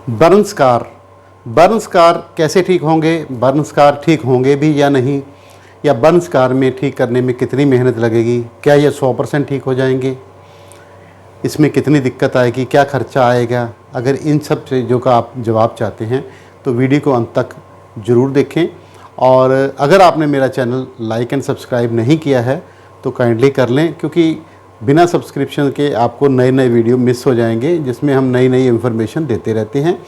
Burn scar, burn scar कैसे ठीक होंगे, बर्न स्कार ठीक होंगे भी या नहीं, या बर्न स्कार में ठीक करने में कितनी मेहनत लगेगी, क्या ये 100% ठीक हो जाएंगे, इसमें कितनी दिक्कत आएगी, क्या खर्चा आएगा। अगर इन सब चीज़ों का आप जवाब चाहते हैं तो वीडियो को अंत तक ज़रूर देखें। और अगर आपने मेरा चैनल लाइक एंड सब्सक्राइब नहीं किया है तो काइंडली कर लें, क्योंकि बिना सब्सक्रिप्शन के आपको नए नए वीडियो मिस हो जाएंगे जिसमें हम नई नई इन्फॉर्मेशन देते रहते हैं।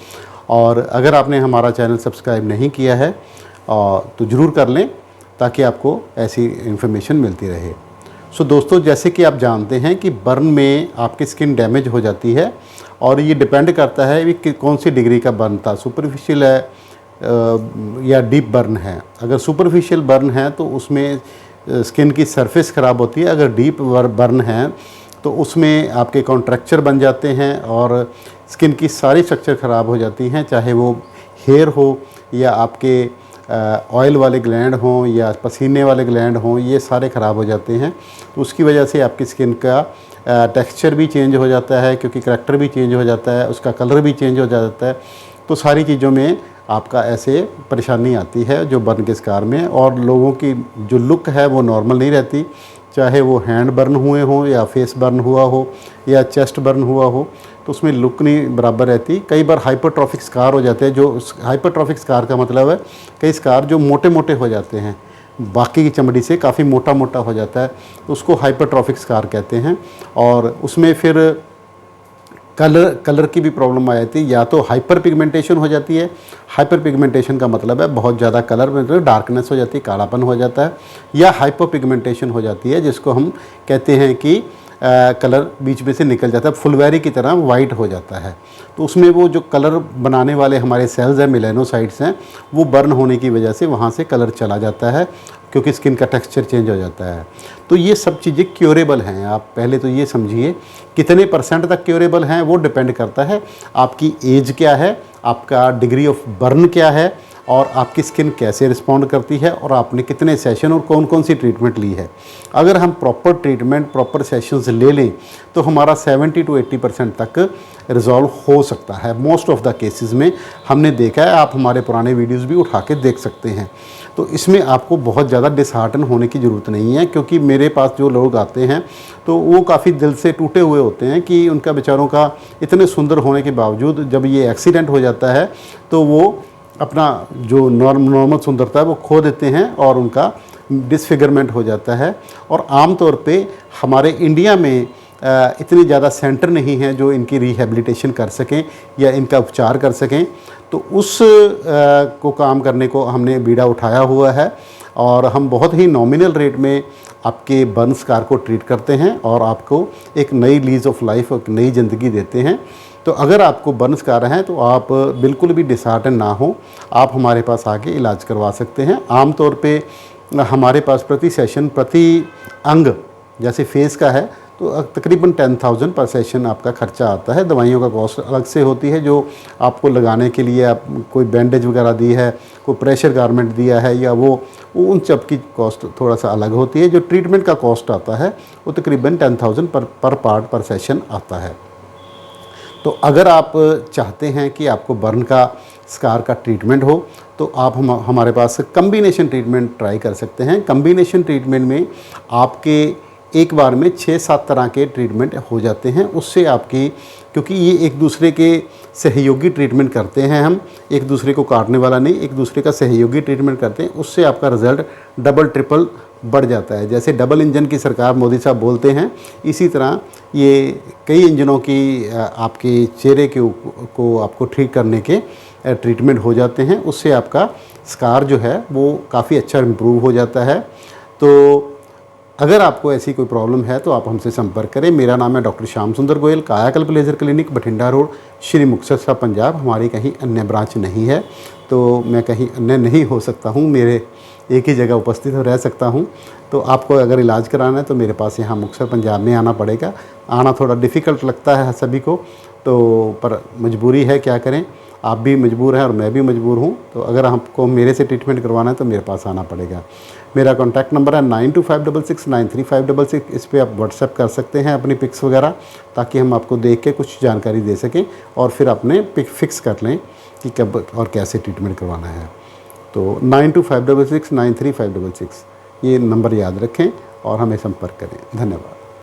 और अगर आपने हमारा चैनल सब्सक्राइब नहीं किया है तो ज़रूर कर लें ताकि आपको ऐसी इन्फॉर्मेशन मिलती रहे। सो दोस्तों, जैसे कि आप जानते हैं कि बर्न में आपकी स्किन डैमेज हो जाती है और ये डिपेंड करता है कि कौन सी डिग्री का बर्न था, सुपरफिशियल है या डीप बर्न है। अगर सुपरफिशियल बर्न है तो उसमें स्किन की सरफेस ख़राब होती है, अगर डीप बर्न है तो उसमें आपके कॉन्ट्रैक्चर बन जाते हैं और स्किन की सारी स्ट्रक्चर ख़राब हो जाती हैं, चाहे वो हेयर हो या आपके ऑयल वाले ग्लैंड हों या पसीने वाले ग्लैंड हों, ये सारे ख़राब हो जाते हैं। तो उसकी वजह से आपकी स्किन का टेक्सचर भी चेंज हो जाता है, क्योंकि करैक्टर भी चेंज हो जाता है, उसका कलर भी चेंज हो जाता है। तो सारी चीज़ों में आपका ऐसे परेशानी आती है जो बर्न के स्कार में, और लोगों की जो लुक है वो नॉर्मल नहीं रहती, चाहे वो हैंड बर्न हुए हों या फेस बर्न हुआ हो या चेस्ट बर्न हुआ हो, तो उसमें लुक नहीं बराबर रहती। कई बार हाइपरट्रॉफिक स्कार हो जाते हैं। जो हाइपरट्रॉफिक स्कार का मतलब है कई स्कार जो मोटे मोटे हो जाते हैं, बाकी की चमड़ी से काफ़ी मोटा मोटा हो जाता है, तो उसको हाइपरट्रॉफिक स्कार कहते हैं। और उसमें फिर कलर की भी प्रॉब्लम आ जाती है, या तो हाइपर पिगमेंटेशन हो जाती है। हाइपर पिगमेंटेशन का मतलब है बहुत ज़्यादा कलर में डार्कनेस हो जाती है, कालापन हो जाता है, या हाइपर पिगमेंटेशन हो जाती है जिसको हम कहते हैं कि कलर बीच में से निकल जाता है, फुलवैरी की तरह वाइट हो जाता है। तो उसमें वो जो कलर बनाने वाले हमारे सेल्स हैं, मेलानोसाइट्स हैं, वो बर्न होने की वजह से वहाँ से कलर चला जाता है, क्योंकि स्किन का टेक्सचर चेंज हो जाता है। तो ये सब चीज़ें क्योरेबल हैं। आप पहले तो ये समझिए कितने % तक क्योरेबल हैं वो डिपेंड करता है आपकी एज क्या है, आपका डिग्री ऑफ बर्न क्या है, और आपकी स्किन कैसे रिस्पॉन्ड करती है, और आपने कितने सेशन और कौन कौन सी ट्रीटमेंट ली है। अगर हम प्रॉपर ट्रीटमेंट, प्रॉपर सेशंस ले लें तो हमारा 70 to 80% तक रिजॉल्व हो सकता है। मोस्ट ऑफ़ द केसेस में हमने देखा है, आप हमारे पुराने वीडियोज़ भी उठा के देख सकते हैं। तो इसमें आपको बहुत ज़्यादा डिसहार्टन होने की ज़रूरत नहीं है, क्योंकि मेरे पास जो लोग आते हैं तो वो काफ़ी दिल से टूटे हुए होते हैं कि उनका बेचारों का इतने सुंदर होने के बावजूद जब ये एक्सीडेंट हो जाता है तो वो अपना जो नॉर्मल सुंदरता है वो खो देते हैं और उनका डिसफिगरमेंट हो जाता है। और आम तौर पे हमारे इंडिया में इतने ज़्यादा सेंटर नहीं हैं जो इनकी रिहेबिलिटेशन कर सकें या इनका उपचार कर सकें। तो उस को काम करने को हमने बीड़ा उठाया हुआ है, और हम बहुत ही नॉमिनल रेट में आपके बर्न स्कार को ट्रीट करते हैं और आपको एक नई लीज ऑफ लाइफ, एक नई ज़िंदगी देते हैं। तो अगर आपको बर्न स्कार हैं तो आप बिल्कुल भी डिसहार्टन ना हो, आप हमारे पास आके इलाज करवा सकते हैं। आम तौर पे हमारे पास प्रति सेशन, प्रति अंग, जैसे फेस का है तो तकरीबन 10,000 पर सेशन आपका खर्चा आता है। दवाइयों का कॉस्ट अलग से होती है, जो आपको लगाने के लिए आप कोई बैंडेज वगैरह दी है, कोई प्रेशर गारमेंट दिया है, या वो उन सब की कॉस्ट थोड़ा सा अलग होती है। जो ट्रीटमेंट का कॉस्ट आता है वो तकरीबन 10,000 पर पार्ट पर सेशन आता है। तो अगर आप चाहते हैं कि आपको बर्न का स्कार का ट्रीटमेंट हो तो आप हमारे पास कम्बिनेशन ट्रीटमेंट ट्राई कर सकते हैं। कम्बिनेशन ट्रीटमेंट में आपके एक बार में 6-7 तरह के ट्रीटमेंट हो जाते हैं। उससे आपकी, क्योंकि ये एक दूसरे के सहयोगी ट्रीटमेंट करते हैं, हम एक दूसरे को काटने वाला नहीं, एक दूसरे का सहयोगी ट्रीटमेंट करते हैं, उससे आपका रिज़ल्ट डबल ट्रिपल बढ़ जाता है। जैसे डबल इंजन की सरकार मोदी साहब बोलते हैं, इसी तरह ये कई इंजनों की आपके चेहरे को आपको ठीक करने के ट्रीटमेंट हो जाते हैं। उससे आपका स्कार जो है वो काफ़ी अच्छा इम्प्रूव हो जाता है। तो अगर आपको ऐसी कोई प्रॉब्लम है तो आप हमसे संपर्क करें। मेरा नाम है डॉक्टर श्याम सुंदर गोयल, कायाकल्प laser clinic, Bathinda road, Shri Muktsar साहब, पंजाब। हमारी कहीं अन्य ब्रांच नहीं है, तो मैं कहीं अन्य नहीं हो सकता हूँ, मेरे एक ही जगह उपस्थित रह सकता हूँ। तो आपको अगर इलाज कराना है तो मेरे पास यहाँ मुक्तसर पंजाब में आना पड़ेगा। आना थोड़ा डिफ़िकल्ट लगता है सभी को, तो पर मजबूरी है, क्या करें। आप भी मजबूर हैं और मैं भी मजबूर हूँ। तो अगर आपको मेरे से ट्रीटमेंट करवाना है तो मेरे पास आना पड़ेगा। मेरा कॉन्टैक्ट नंबर है 9256693566। इस पर आप व्हाट्सएप कर सकते हैं अपनी पिक्स वगैरह, ताकि हम आपको देख के कुछ जानकारी दे सकें और फिर अपने पिक फिक्स कर लें कि कब और कैसे ट्रीटमेंट करवाना है। तो 9256693566 ये नंबर याद रखें और हमें संपर्क करें। धन्यवाद।